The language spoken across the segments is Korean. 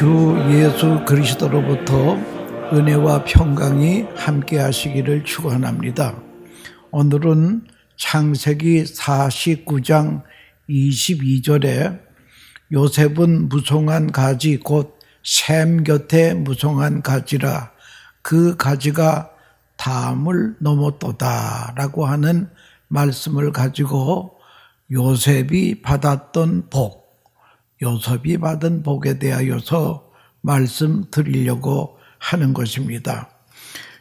주 예수 그리스도로부터 은혜와 평강이 함께 하시기를 축원합니다. 오늘은 창세기 49장 22절에 요셉은 무성한 가지 곧 셈 곁에 무성한 가지라 그 가지가 담을 넘었도다 라고 하는 말씀을 가지고 요셉이 받았던 복, 요셉이 받은 복에 대하여서 말씀드리려고 하는 것입니다.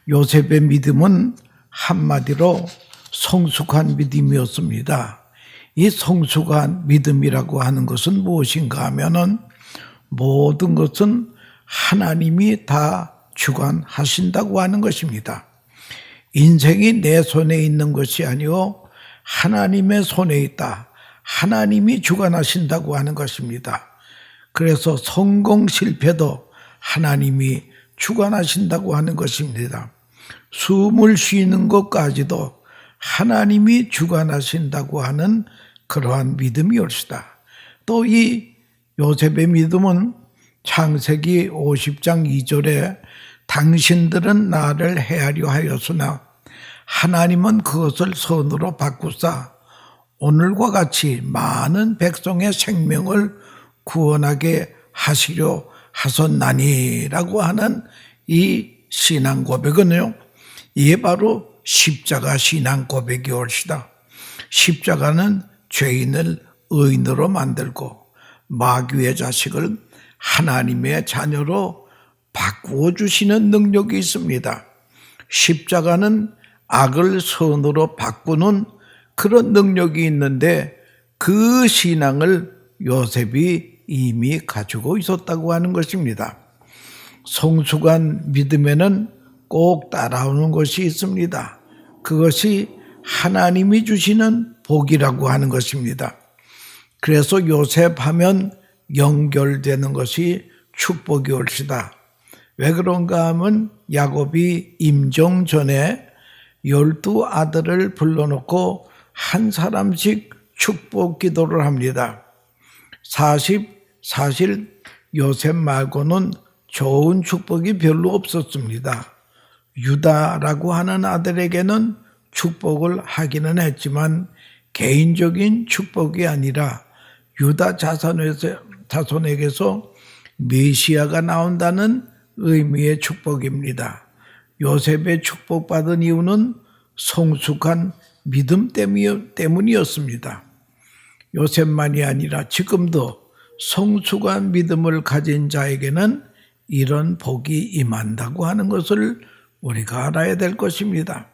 요셉의 믿음은 한마디로 성숙한 믿음이었습니다. 이 성숙한 믿음이라고 하는 것은 무엇인가 하면은 모든 것은 하나님이 다 주관하신다고 하는 것입니다. 인생이 내 손에 있는 것이 아니오 하나님의 손에 있다. 하나님이 주관하신다고 하는 것입니다. 그래서 성공 실패도 하나님이 주관하신다고 하는 것입니다. 숨을 쉬는 것까지도 하나님이 주관하신다고 하는 그러한 믿음이 옳시다. 또 이 요셉의 믿음은 창세기 50장 2절에 당신들은 나를 해하려 하였으나 하나님은 그것을 선으로 바꾸사 오늘과 같이 많은 백성의 생명을 구원하게 하시려 하셨나니라고 하는 이 신앙 고백은요, 이게 바로 십자가 신앙 고백이 옳시다. 십자가는 죄인을 의인으로 만들고 마귀의 자식을 하나님의 자녀로 바꾸어 주시는 능력이 있습니다. 십자가는 악을 선으로 바꾸는 그런 능력이 있는데 그 신앙을 요셉이 이미 가지고 있었다고 하는 것입니다. 성숙한 믿음에는 꼭 따라오는 것이 있습니다. 그것이 하나님이 주시는 복이라고 하는 것입니다. 그래서 요셉 하면 연결되는 것이 축복이 옳시다. 왜 그런가 하면 야곱이 임종 전에 12 아들을 불러놓고 한 사람씩 축복 기도를 합니다. 사실 요셉 말고는 좋은 축복이 별로 없었습니다. 유다라고 하는 아들에게는 축복을 하기는 했지만 개인적인 축복이 아니라 유다 자손에게서 메시아가 나온다는 의미의 축복입니다. 요셉의 축복받은 이유는 성숙한 믿음 때문이었습니다. 요셉만이 아니라 지금도 성숙한 믿음을 가진 자에게는 이런 복이 임한다고 하는 것을 우리가 알아야 될 것입니다.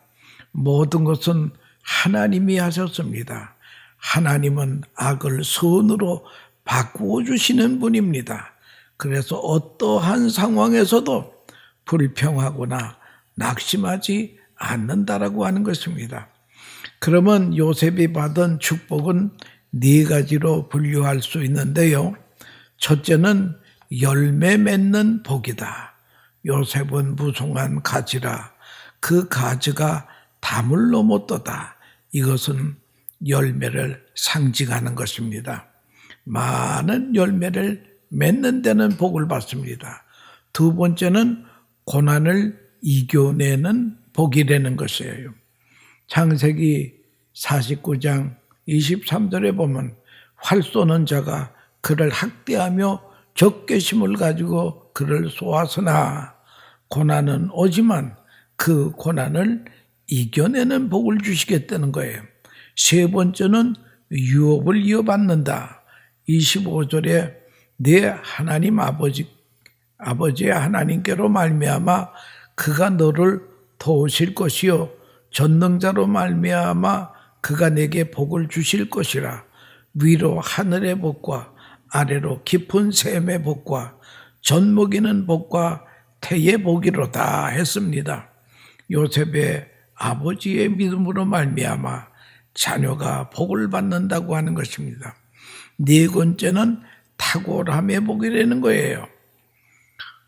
모든 것은 하나님이 하셨습니다. 하나님은 악을 선으로 바꾸어 주시는 분입니다. 그래서 어떠한 상황에서도 불평하거나 낙심하지 않는다라고 하는 것입니다. 그러면 요셉이 받은 축복은 4가지로 분류할 수 있는데요. 첫째는 열매 맺는 복이다. 요셉은 무성한 가지라 그 가지가 담을 넘었도다. 이것은 열매를 상징하는 것입니다. 많은 열매를 맺는 데는 복을 받습니다. 두 번째는 고난을 이겨내는 복이라는 것이에요. 창세기 49장 23절에 보면 활 쏘는 자가 그를 학대하며 적개심을 가지고 그를 쏘았으나 고난은 오지만 그 고난을 이겨내는 복을 주시겠다는 거예요. 세 번째는 유업을 이어받는다. 25절에 내 하나님 아버지의 하나님께로 말미암아 그가 너를 도우실 것이요 전능자로 말미암아 그가 내게 복을 주실 것이라. 위로 하늘의 복과 아래로 깊은 샘의 복과 젖 먹이는 복과 태의 복이로다 했습니다. 요셉의 아버지의 믿음으로 말미암아 자녀가 복을 받는다고 하는 것입니다. 4번째는 탁월함의 복이라는 거예요.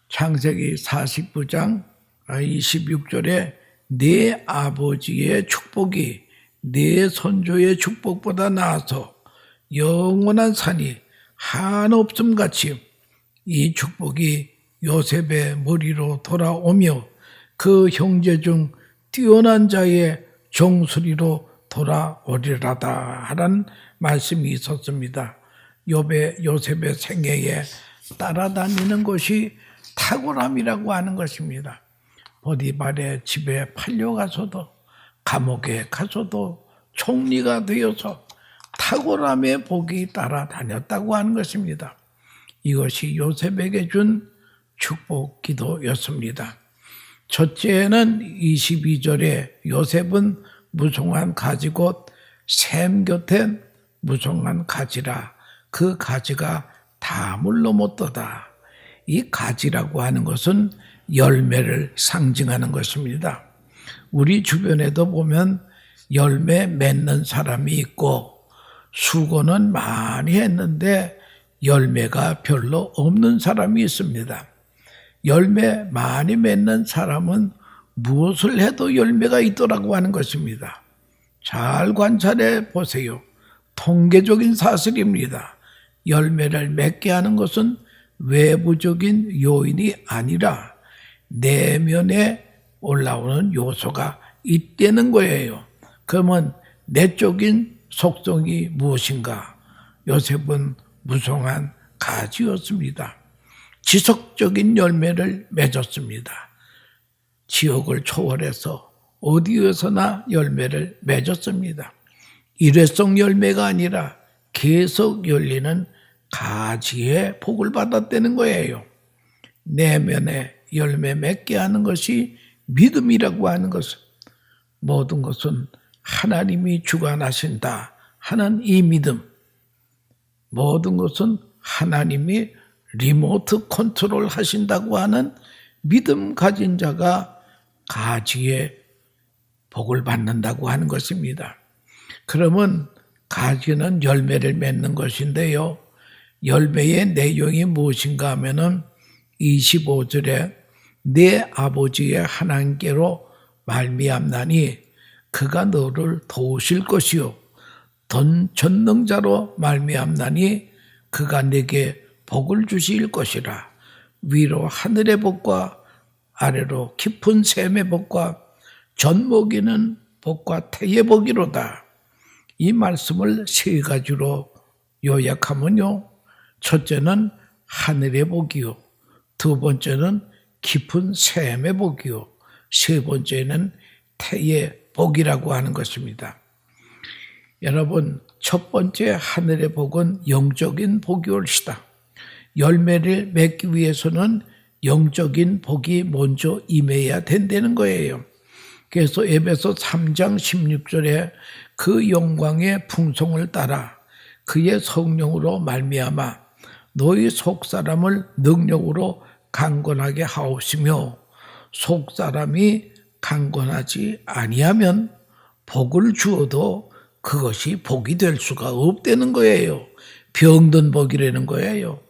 창세기 49장 26절에 내 아버지의 축복이 내 선조의 축복보다 나아서 영원한 산이 한없음같이 이 축복이 요셉의 머리로 돌아오며 그 형제 중 뛰어난 자의 종소리로 돌아오리라다 하는 말씀이 있었습니다. 요셉의 생애에 따라다니는 것이 탁월함이라고 하는 것입니다. 보디발의 집에 팔려가서도 감옥에 가서도 총리가 되어서 탁월함의 복이 따라다녔다고 하는 것입니다. 이것이 요셉에게 준 축복 기도였습니다. 첫째는 22절에 요셉은 무성한 가지 곧 샘 곁에 무성한 가지라 그 가지가 다 물러 못 떠다. 이 가지라고 하는 것은 열매를 상징하는 것입니다. 우리 주변에도 보면 열매 맺는 사람이 있고 수고는 많이 했는데 열매가 별로 없는 사람이 있습니다. 열매 많이 맺는 사람은 무엇을 해도 열매가 있더라고 하는 것입니다. 잘 관찰해 보세요. 통계적인 사실입니다. 열매를 맺게 하는 것은 외부적인 요인이 아니라 내면에 올라오는 요소가 있다는 거예요. 그러면 내적인 속성이 무엇인가? 요셉은 무성한 가지였습니다. 지속적인 열매를 맺었습니다. 지역을 초월해서 어디에서나 열매를 맺었습니다. 일회성 열매가 아니라 계속 열리는 가지의 복을 받았다는 거예요. 내면에 열매 맺게 하는 것이 믿음이라고 하는 것은 모든 것은 하나님이 주관하신다 하는 이 믿음, 모든 것은 하나님이 리모트 컨트롤 하신다고 하는 믿음 가진 자가 가지의 복을 받는다고 하는 것입니다. 그러면 가지는 열매를 맺는 것인데요. 열매의 내용이 무엇인가 하면은 25절에 내 아버지의 하나님께로 말미암나니 그가 너를 도우실 것이요 전능자로 말미암나니 그가 내게 복을 주실 것이라. 위로 하늘의 복과 아래로 깊은 샘의 복과 젖먹이는 복과 태의 복이로다. 이 말씀을 세 가지로 요약하면요. 첫째는 하늘의 복이요. 두 번째는 깊은 샘의 복이요. 세 번째는 태의 복이라고 하는 것입니다. 여러분, 첫 번째 하늘의 복은 영적인 복이 올시다. 열매를 맺기 위해서는 영적인 복이 먼저 임해야 된다는 거예요. 그래서 에베소 3장 16절에 그 영광의 풍성을 따라 그의 성령으로 말미암아 너희 속사람을 능력으로 강건하게 하옵시며 속사람이 강건하지 아니하면 복을 주어도 그것이 복이 될 수가 없다는 거예요. 병든 복이라는 거예요.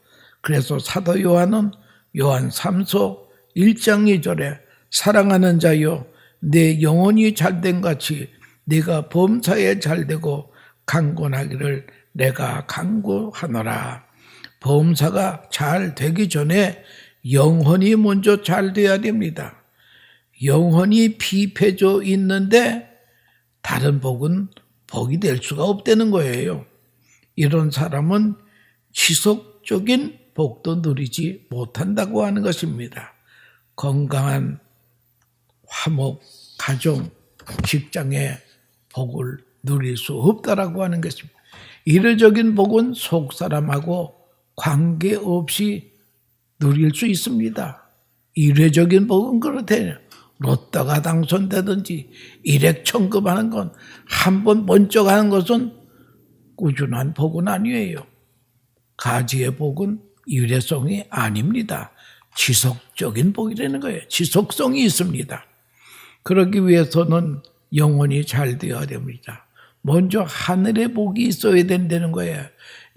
그래서 사도 요한은 요한 3서 1장 2절에 사랑하는 자여 내 영혼이 잘된 같이 네가 범사에 잘되고 강건하기를 내가 간구하노라. 범사가 잘 되기 전에 영혼이 먼저 잘 돼야 됩니다. 영혼이 비패져 있는데 다른 복은 복이 될 수가 없다는 거예요. 이런 사람은 지속적인 복도 누리지 못한다고 하는 것입니다. 건강한 화목, 가정, 직장의 복을 누릴 수 없다라고 하는 것입니다. 일회적인 복은 속사람하고 관계없이 누릴 수 있습니다. 일회적인 복은 그렇대요. 로또가 당선되든지 일액 청급하는 건 한 번 번쩍 하는 것은 꾸준한 복은 아니에요. 가지의 복은 일회성이 아닙니다. 지속적인 복이라는 거예요. 지속성이 있습니다. 그러기 위해서는 영혼이 잘 되어야 됩니다. 먼저 하늘의 복이 있어야 된다는 거예요.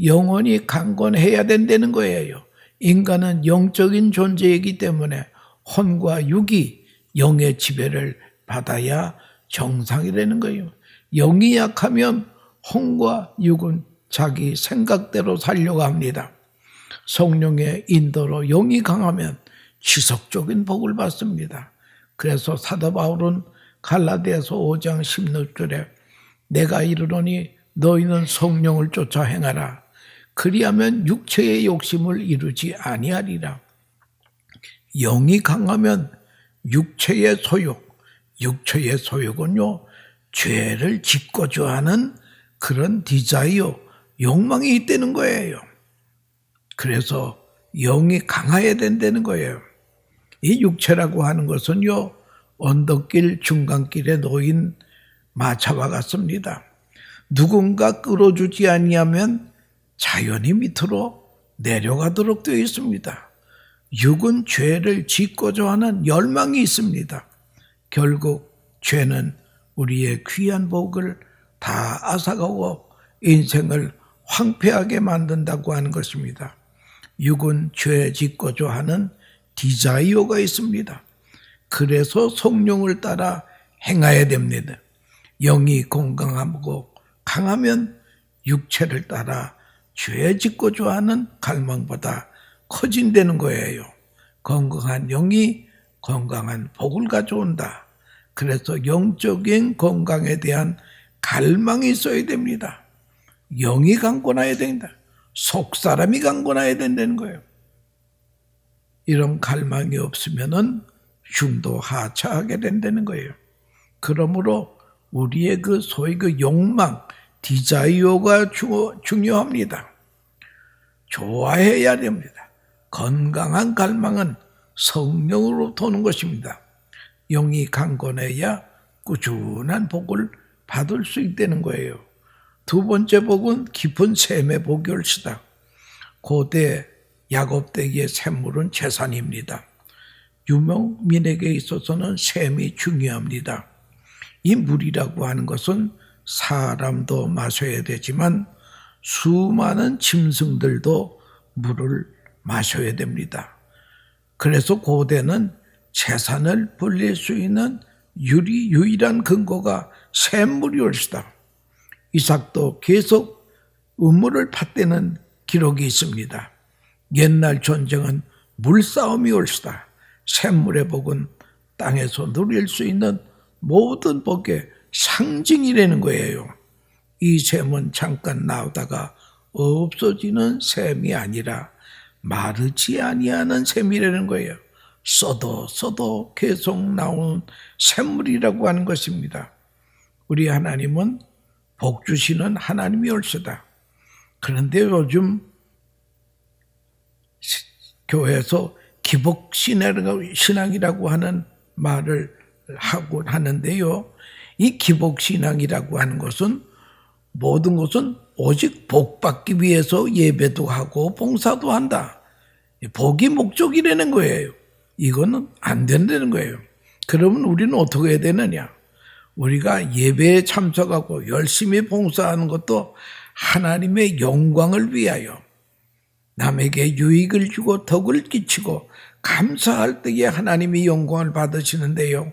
영혼이 강건해야 된다는 거예요. 인간은 영적인 존재이기 때문에 혼과 육이 영의 지배를 받아야 정상이라는 거예요. 영이 약하면 혼과 육은 자기 생각대로 살려고 합니다. 성령의 인도로 영이 강하면 지속적인 복을 받습니다. 그래서 사도 바울은 갈라디아서 5장 16절에 내가 이르노니 너희는 성령을 쫓아 행하라. 그리하면 육체의 욕심을 이루지 아니하리라. 영이 강하면 육체의 소욕은요, 죄를 짓고자 하는 그런 디자이어, 욕망이 있다는 거예요. 그래서 영이 강해야 된다는 거예요. 이 육체라고 하는 것은요, 언덕길 중간길에 놓인 마차와 같습니다. 누군가 끌어주지 아니하면 자연히 밑으로 내려가도록 되어 있습니다. 육은 죄를 짓고자 하는 열망이 있습니다. 결국 죄는 우리의 귀한 복을 다 앗아가고 인생을 황폐하게 만든다고 하는 것입니다. 육은 죄 짓고자 하는 디자이어가 있습니다. 그래서 성령을 따라 행해야 됩니다. 영이 건강하고 강하면 육체를 따라 죄 짓고자 하는 갈망보다 커진다는 거예요. 건강한 영이 건강한 복을 가져온다. 그래서 영적인 건강에 대한 갈망이 있어야 됩니다. 영이 강건해야 된다. 속사람이 강건해야 된다는 거예요. 이런 갈망이 없으면은 흉도 하차하게 된다는 거예요. 그러므로 우리의 소위 욕망, 디자이어가 중요합니다. 좋아해야 됩니다. 건강한 갈망은 성령으로부터 오는 것입니다. 영이 강건해야 꾸준한 복을 받을 수 있다는 거예요. 두 번째 복은 깊은 샘의 복이 올시다. 고대 야곱대기의 샘물은 재산입니다. 유목민에게 있어서는 샘이 중요합니다. 이 물이라고 하는 것은 사람도 마셔야 되지만 수많은 짐승들도 물을 마셔야 됩니다. 그래서 고대는 재산을 불릴 수 있는 유일한 근거가 샘물이 올시다. 이삭도 계속 우물을 팠다는 기록이 있습니다. 옛날 전쟁은 물싸움이 올시다. 샘물의 복은 땅에서 누릴 수 있는 모든 복의 상징이라는 거예요. 이 샘은 잠깐 나오다가 없어지는 샘이 아니라 마르지 아니하는 샘이라는 거예요. 써도 계속 나오는 샘물이라고 하는 것입니다. 우리 하나님은 복 주시는 하나님이 올시다. 그런데 요즘 교회에서 기복신앙이라고 하는 말을 하고 하는데요. 이 기복신앙이라고 하는 것은 모든 것은 오직 복 받기 위해서 예배도 하고 봉사도 한다. 복이 목적이라는 거예요. 이거는 안 된다는 거예요. 그러면 우리는 어떻게 해야 되느냐? 우리가 예배에 참석하고 열심히 봉사하는 것도 하나님의 영광을 위하여 남에게 유익을 주고 덕을 끼치고 감사할 때에 하나님이 영광을 받으시는데요.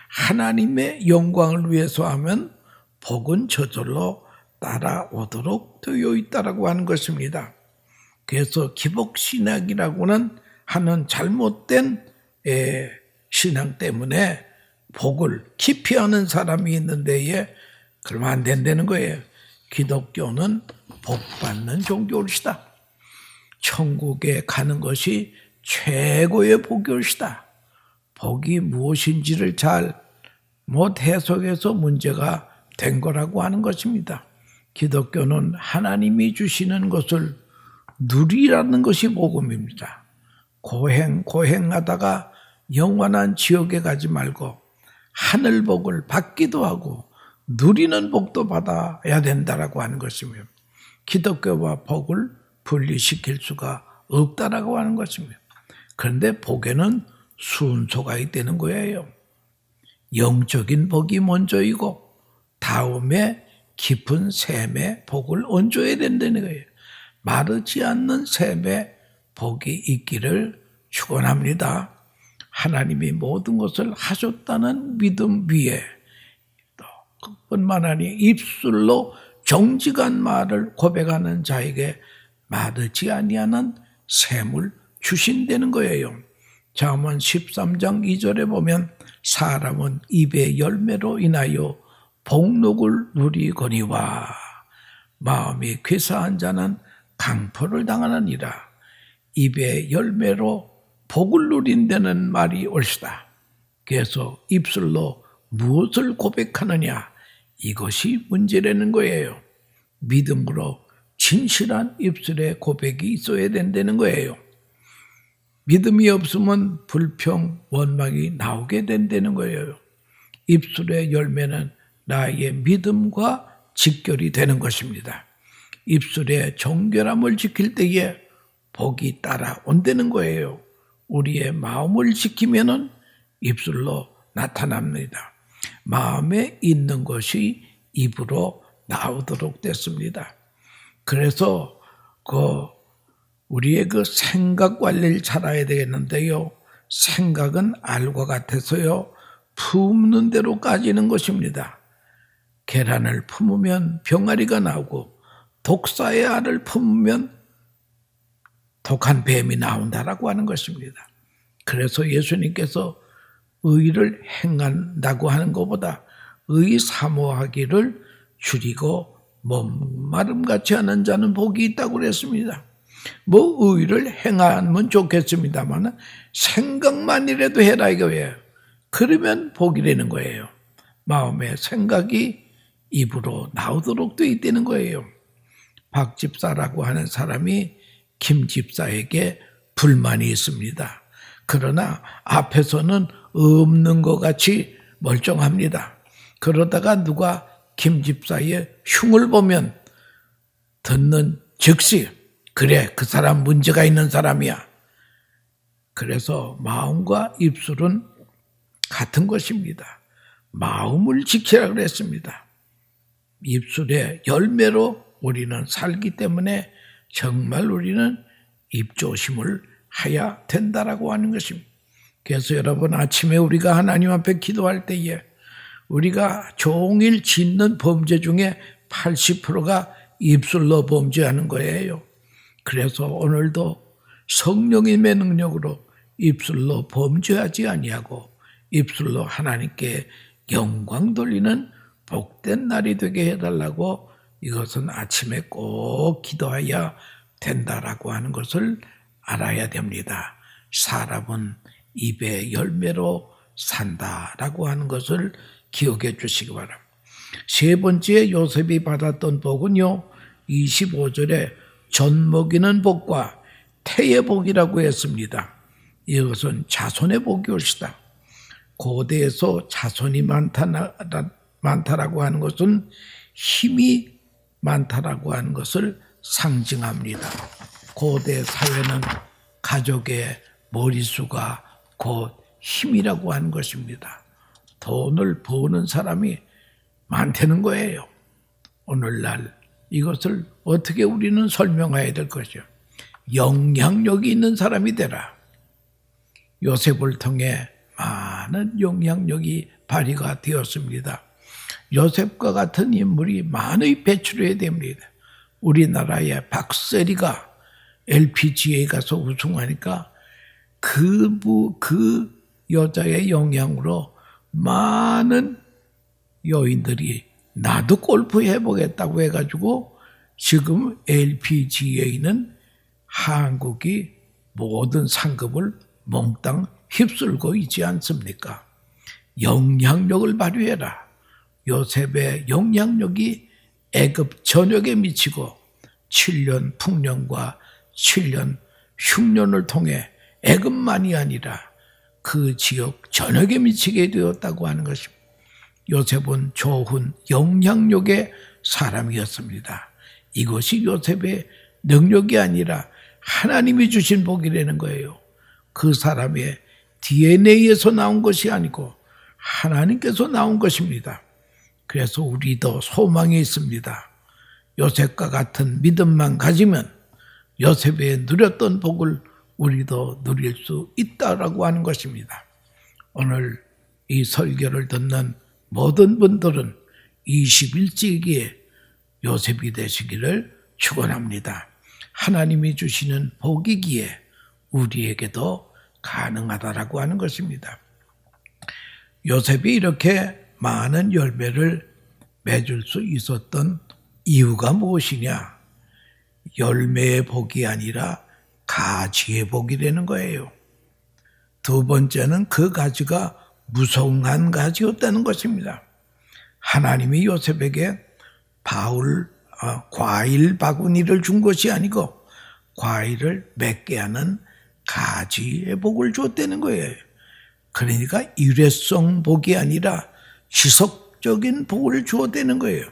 하나님의 영광을 위해서 하면 복은 저절로 따라오도록 되어 있다라고 하는 것입니다. 그래서 기복신앙이라고는 하는 잘못된 신앙 때문에 복을 기피하는 사람이 있는데 그러면 안 된다는 거예요. 기독교는 복 받는 종교일시다. 천국에 가는 것이 최고의 복일시다. 복이 무엇인지를 잘못 해석해서 문제가 된 거라고 하는 것입니다. 기독교는 하나님이 주시는 것을 누리라는 것이 복음입니다. 고행하다가 영원한 지옥에 가지 말고 하늘 복을 받기도 하고 누리는 복도 받아야 된다라고 하는 것이며 기독교와 복을 분리시킬 수가 없다라고 하는 것입니다. 그런데 복에는 순서가 있다는 거예요. 영적인 복이 먼저이고 다음에 깊은 샘의 복을 얹어야 된다는 거예요. 마르지 않는 샘의 복이 있기를 축원합니다. 하나님이 모든 것을 하셨다는 믿음 위에 또 그뿐만 아니라 입술로 정직한 말을 고백하는 자에게 마르지 아니하는 샘을 주신다는 거예요. 잠언 13장 2절에 보면 사람은 입의 열매로 인하여 복록을 누리거니와 마음이 괴사한 자는 강포를 당하느니라. 입의 열매로 복을 누린다는 말이 옳시다. 그래서 입술로 무엇을 고백하느냐, 이것이 문제라는 거예요. 믿음으로 진실한 입술의 고백이 있어야 된다는 거예요. 믿음이 없으면 불평, 원망이 나오게 된다는 거예요. 입술의 열매는 나의 믿음과 직결이 되는 것입니다. 입술의 정결함을 지킬 때에 복이 따라온다는 거예요. 우리의 마음을 지키면은 입술로 나타납니다. 마음에 있는 것이 입으로 나오도록 됐습니다. 그래서 우리의 생각 관리를 잘해야 되겠는데요. 생각은 알과 같아서요, 품는 대로 까지는 것입니다. 계란을 품으면 병아리가 나오고 독사의 알을 품으면 독한 뱀이 나온다라고 하는 것입니다. 그래서 예수님께서 의를 행한다고 하는 것보다 의 사모하기를 줄이고 목마름같이 하는 자는 복이 있다고 그랬습니다. 의를 행하면 좋겠습니다만 생각만이라도 해라 이거예요. 그러면 복이라는 거예요. 마음의 생각이 입으로 나오도록 돼 있다는 거예요. 박 집사라고 하는 사람이 김 집사에게 불만이 있습니다. 그러나 앞에서는 없는 것 같이 멀쩡합니다. 그러다가 누가 김 집사의 흉을 보면 듣는 즉시 그래, 그 사람 문제가 있는 사람이야. 그래서 마음과 입술은 같은 것입니다. 마음을 지키라 그랬습니다. 입술의 열매로 우리는 살기 때문에 정말 우리는 입조심을 해야 된다라고 하는 것입니다. 그래서 여러분, 아침에 우리가 하나님 앞에 기도할 때에 우리가 종일 짓는 범죄 중에 80%가 입술로 범죄하는 거예요. 그래서 오늘도 성령님의 능력으로 입술로 범죄하지 아니하고 입술로 하나님께 영광 돌리는 복된 날이 되게 해달라고, 이것은 아침에 꼭 기도해야 된다라고 하는 것을 알아야 됩니다. 사람은 입의 열매로 산다라고 하는 것을 기억해 주시기 바랍니다. 세 번째 요셉이 받았던 복은요, 25절에 젖 먹이는 복과 태의 복이라고 했습니다. 이것은 자손의 복이 옳시다. 고대에서 자손이 많다라고 하는 것은 힘이 많다라고 하는 것을 상징합니다. 고대 사회는 가족의 머릿수가 곧 힘이라고 하는 것입니다. 돈을 버는 사람이 많다는 거예요. 오늘날 이것을 어떻게 우리는 설명해야 될 것이요. 영향력이 있는 사람이 되라. 요셉을 통해 많은 영향력이 발휘가 되었습니다. 요셉과 같은 인물이 많이 배출해야 됩니다. 우리나라의 박세리가 LPGA에 가서 우승하니까 그 여자의 영향으로 많은 여인들이 나도 골프 해보겠다고 해가지고 지금 LPGA는 한국이 모든 상급을 몽땅 휩쓸고 있지 않습니까? 영향력을 발휘해라. 요셉의 영향력이 애굽 전역에 미치고 7년 풍년과 7년 흉년을 통해 애굽만이 아니라 그 지역 전역에 미치게 되었다고 하는 것입니다. 요셉은 좋은 영향력의 사람이었습니다. 이것이 요셉의 능력이 아니라 하나님이 주신 복이라는 거예요. 그 사람의 DNA에서 나온 것이 아니고 하나님께서 나온 것입니다. 그래서 우리도 소망이 있습니다. 요셉과 같은 믿음만 가지면 요셉의 누렸던 복을 우리도 누릴 수 있다라고 하는 것입니다. 오늘 이 설교를 듣는 모든 분들은 21세기에 요셉이 되시기를 축원합니다. 하나님이 주시는 복이기에 우리에게도 가능하다라고 하는 것입니다. 요셉이 이렇게 많은 열매를 맺을 수 있었던 이유가 무엇이냐? 열매의 복이 아니라 가지의 복이라는 거예요. 두 번째는 그 가지가 무성한 가지였다는 것입니다. 하나님이 요셉에게 과일 바구니를 준 것이 아니고 과일을 맺게 하는 가지의 복을 줬다는 거예요. 그러니까 일회성 복이 아니라 지속적인 복을 주었다는 거예요.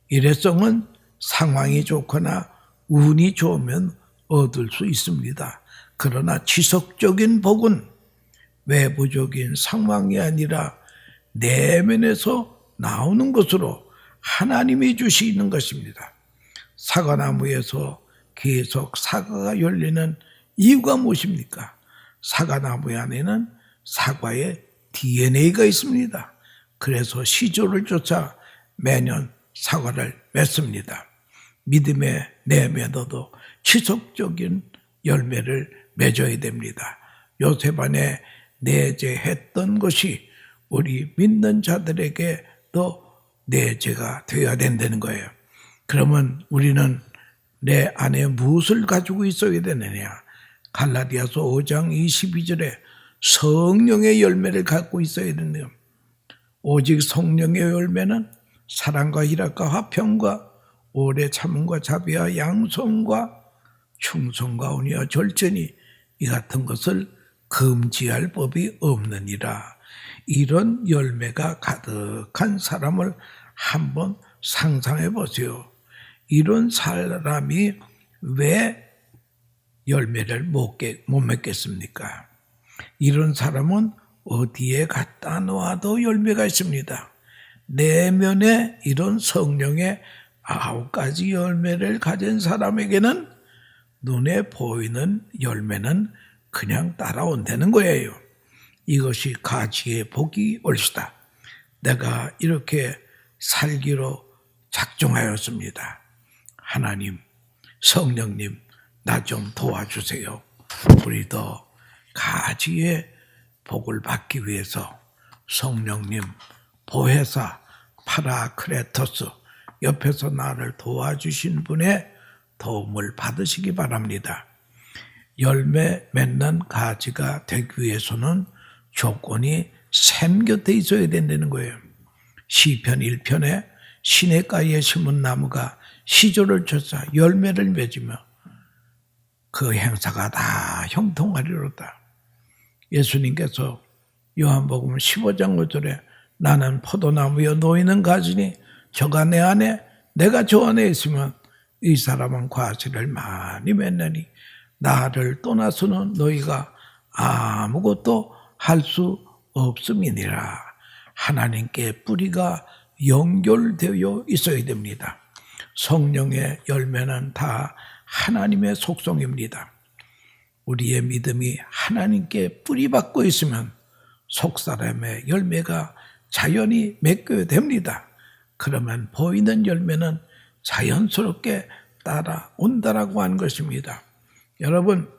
일회성은 상황이 좋거나 운이 좋으면 얻을 수 있습니다. 그러나 지속적인 복은 외부적인 상황이 아니라 내면에서 나오는 것으로 하나님이 주시는 것입니다. 사과나무에서 계속 사과가 열리는 이유가 무엇입니까? 사과나무 안에는 사과의 DNA가 있습니다. 그래서 시조를 쫓아 매년 사과를 맺습니다. 믿음의 내면에도 지속적인 열매를 맺어야 됩니다. 요셉 안에 내재했던 것이 우리 믿는 자들에게도 내재가 되어야 된다는 거예요. 그러면 우리는 내 안에 무엇을 가지고 있어야 되느냐? 갈라디아서 5장 22절에 성령의 열매를 갖고 있어야 되는데요. 오직 성령의 열매는 사랑과 희락과 화평과 오래 참음과 자비와 양성과 충성과 온유와 절제니 이 같은 것을 금지할 법이 없느니라. 이런 열매가 가득한 사람을 한번 상상해 보세요. 이런 사람이 왜 열매를 못 맺겠습니까? 이런 사람은 어디에 갖다 놓아도 열매가 있습니다. 내면에 이런 성령의 9가지 열매를 가진 사람에게는 눈에 보이는 열매는 그냥 따라온다는 거예요. 이것이 가지의 복이 옳시다. 내가 이렇게 살기로 작정하였습니다. 하나님, 성령님, 나 좀 도와주세요. 우리도 가지의 복을 받기 위해서 성령님, 보혜사, 파라크레토스, 옆에서 나를 도와주신 분의 도움을 받으시기 바랍니다. 열매 맺는 가지가 되기 위해서는 조건이 샘 곁에 있어야 된다는 거예요. 시편 1편에 시냇가에 심은 나무가 시조를 쫓아 열매를 맺으며 그 행사가 다 형통하리로다. 예수님께서 요한복음 15장 5절에 나는 포도나무여 너희는 가지니 저가 내 안에 내가 저 안에 있으면 이 사람은 과실을 많이 맺느니 나를 떠나서는 너희가 아무것도 할 수 없음이니라. 하나님께 뿌리가 연결되어 있어야 됩니다. 성령의 열매는 다 하나님의 속성입니다. 우리의 믿음이 하나님께 뿌리박고 있으면 속사람의 열매가 자연히 맺게 됩니다. 그러면 보이는 열매는 자연스럽게 따라온다라고 하는 것입니다. 여러분,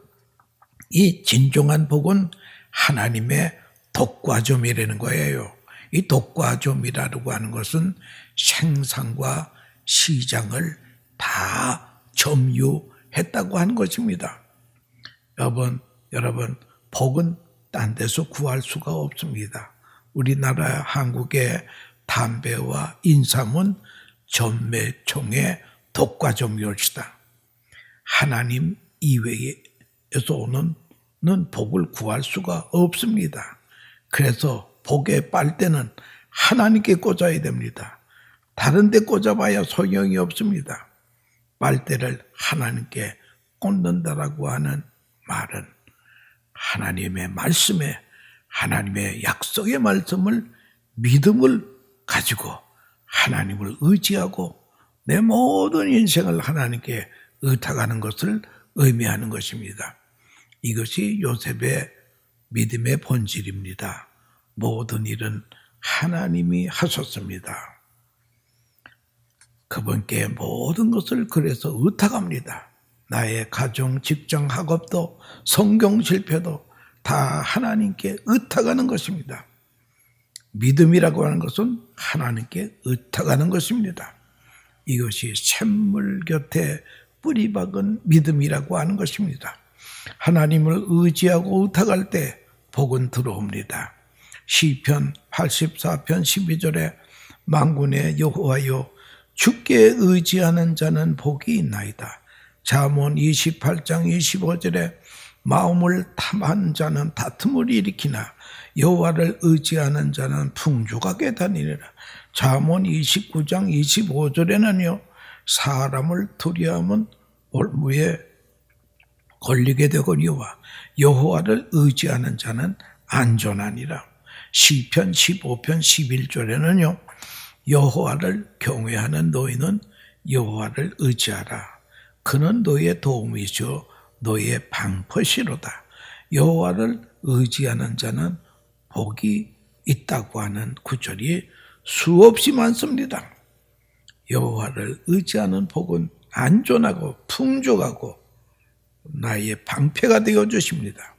이 진정한 복은 하나님의 독과점이라는 거예요. 이 독과점이라고 하는 것은 생산과 시장을 다 점유했다고 하는 것입니다. 여러분, 복은 딴 데서 구할 수가 없습니다. 우리나라 한국의 담배와 인삼은 전매총의 독과점이올시다. 하나님 이외에서 오는 복을 구할 수가 없습니다. 그래서 복의 빨대는 하나님께 꽂아야 됩니다. 다른 데 꽂아봐야 소용이 없습니다. 빨대를 하나님께 꽂는다라고 하는 말은 하나님의 말씀에 하나님의 약속의 말씀을 믿음을 가지고 하나님을 의지하고 내 모든 인생을 하나님께 의탁하는 것을 의미하는 것입니다. 이것이 요셉의 믿음의 본질입니다. 모든 일은 하나님이 하셨습니다. 그분께 모든 것을 그래서 의탁합니다. 나의 가정, 직장, 학업도 성경 실패도 다 하나님께 의탁하는 것입니다. 믿음이라고 하는 것은 하나님께 의탁하는 것입니다. 이것이 샘물 곁에 뿌리 박은 믿음이라고 하는 것입니다. 하나님을 의지하고 의탁할 때 복은 들어옵니다. 시편 84편 12절에 만군의 여호와여 주께 의지하는 자는 복이 있나이다. 잠언 28장 25절에 마음을 탐한 자는 다툼을 일으키나 여호와를 의지하는 자는 풍족하게 다니리라. 잠언 29장 25절에는요. 사람을 두려워하면 올무에 걸리게 되거니와 여호와를 의지하는 자는 안전하니라. 시편 15편 11절에는요. 여호와를 경외하는 너희는 여호와를 의지하라. 그는 너희의 도움이시오 너희의 방패시로다. 여호와를 의지하는 자는 복이 있다고 하는 구절이 수없이 많습니다. 여호와를 의지하는 복은 안전하고 풍족하고 나의 방패가 되어 주십니다.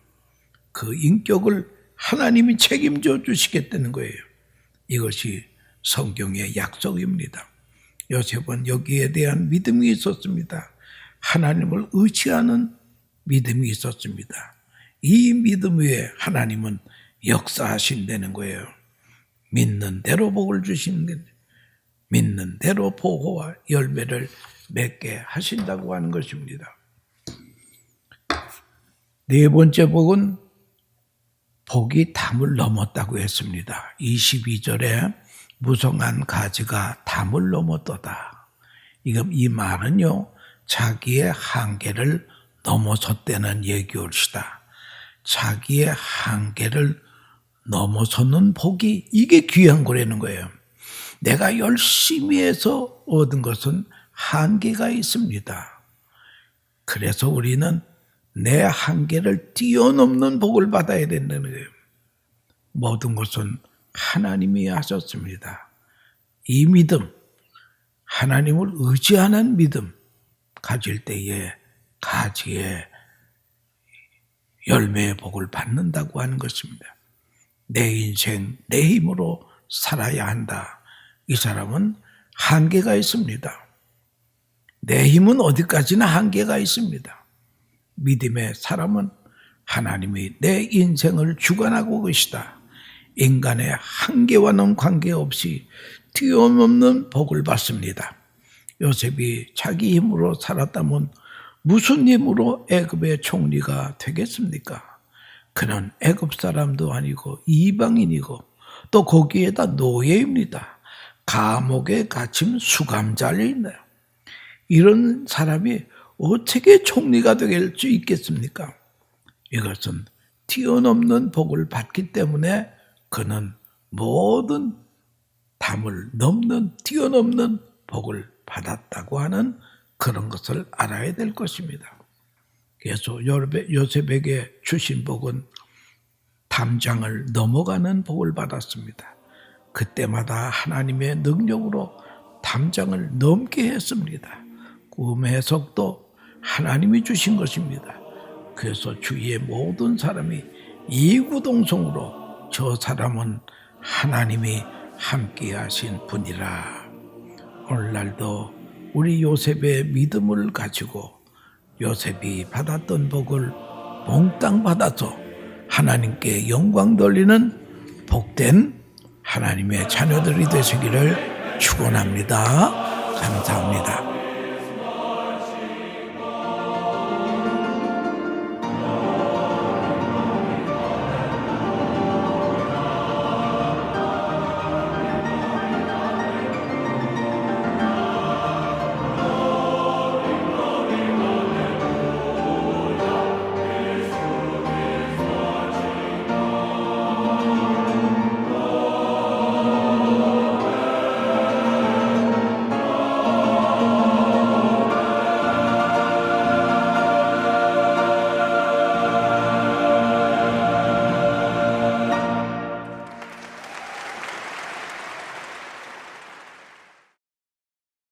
그 인격을 하나님이 책임져 주시겠다는 거예요. 이것이 성경의 약속입니다. 요셉은 여기에 대한 믿음이 있었습니다. 하나님을 의지하는 믿음이 있었습니다. 이 믿음 위에 하나님은 역사하신다는 거예요. 믿는 대로 복을 주시는, 믿는 대로 보호와 열매를 맺게 하신다고 하는 것입니다. 네 번째 복은 복이 담을 넘었다고 했습니다. 22절에 무성한 가지가 담을 넘었도다. 이 말은요, 자기의 한계를 넘어섰다는 얘기올시다. 자기의 한계를 넘어서는 복이 이게 귀한 거라는 거예요. 내가 열심히 해서 얻은 것은 한계가 있습니다. 그래서 우리는 내 한계를 뛰어넘는 복을 받아야 된다는 거예요. 모든 것은 하나님이 하셨습니다. 이 믿음, 하나님을 의지하는 믿음 가질 때에 가지의 열매의 복을 받는다고 하는 것입니다. 내 인생, 내 힘으로 살아야 한다. 이 사람은 한계가 있습니다. 내 힘은 어디까지나 한계가 있습니다. 믿음의 사람은 하나님이 내 인생을 주관하고 계시다. 인간의 한계와는 관계없이 뛰어넘는 복을 받습니다. 요셉이 자기 힘으로 살았다면 무슨 힘으로 애굽의 총리가 되겠습니까? 그는 애굽 사람도 아니고 이방인이고 또 거기에다 노예입니다. 감옥에 갇힌 수감 잘려 있나요? 이런 사람이 어떻게 총리가 될 수 있겠습니까? 이것은 뛰어넘는 복을 받기 때문에 그는 모든 담을 넘는 뛰어넘는 복을 받았다고 하는 그런 것을 알아야 될 것입니다. 그래서 요셉에게 주신 복은 담장을 넘어가는 복을 받았습니다. 그때마다 하나님의 능력으로 담장을 넘게 했습니다. 꿈의 해석도 하나님이 주신 것입니다. 그래서 주위의 모든 사람이 이구동성으로 저 사람은 하나님이 함께 하신 분이라. 오늘날도 우리 요셉의 믿음을 가지고 요셉이 받았던 복을 몽땅 받아서 하나님께 영광 돌리는 복된 하나님의 자녀들이 되시기를 축원합니다. 감사합니다.